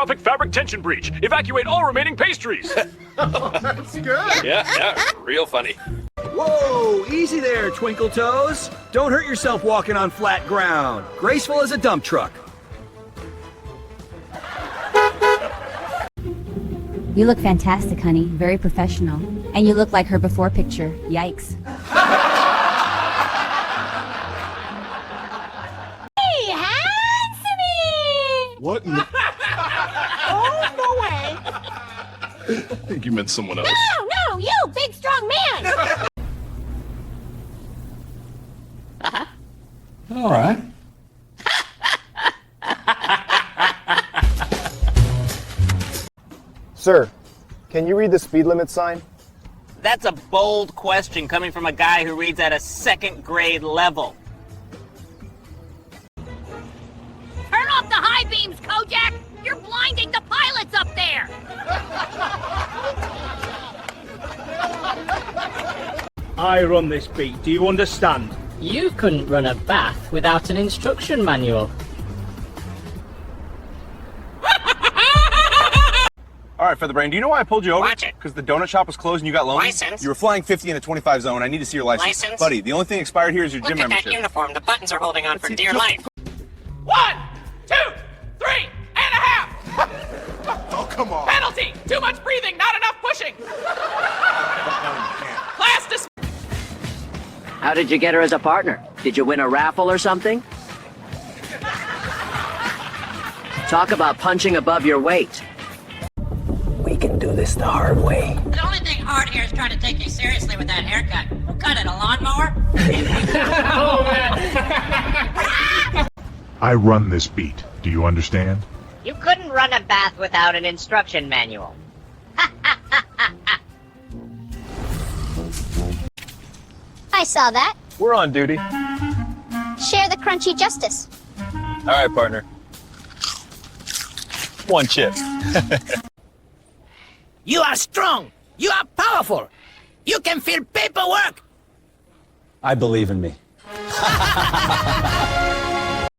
catastrophic fabric tension breach. Evacuate all remaining pastries. That's good. Yeah, real funny. Whoa, easy there, Twinkle Toes. Don't hurt yourself walking on flat ground. Graceful as a dump truck. You look fantastic, honey. Very professional. And you look like her before picture. Yikes. Hey, handsome! What? Oh, no way! I think you meant someone else. No, you, big strong man! All right. Sir, can you read the speed limit sign? That's a bold question coming from a guy who reads at a second grade level. Turn off the high beams, Kojak! You're blinding the pilots up there! I run this beat, do you understand? You couldn't run a bath without an instruction manual. All right, Featherbrain, do you know why I pulled you over? Watch it. Because the donut shop was closed and you got lonely? License? You were flying 50 in a 25 zone. I need to see your license. License? Buddy, the only thing expired here is your Look gym at membership. that uniform. The buttons are holding on for dear just- life. 1, 2, 3 and a half. Oh, come on. Penalty. Too much breathing, not enough pushing. Class dis. How did you get her as a partner? Did you win a raffle or something? Talk about punching above your weight. We can do this the hard way. The only thing hard here is trying to take you seriously with that haircut. Who cut it, a lawnmower? Oh, man. I run this beat. Do you understand? You couldn't run a bath without an instruction manual. I saw that. We're on duty. Share the crunchy justice. All right, partner. One chip. You are strong. You are powerful. You can fill paperwork. I believe in me.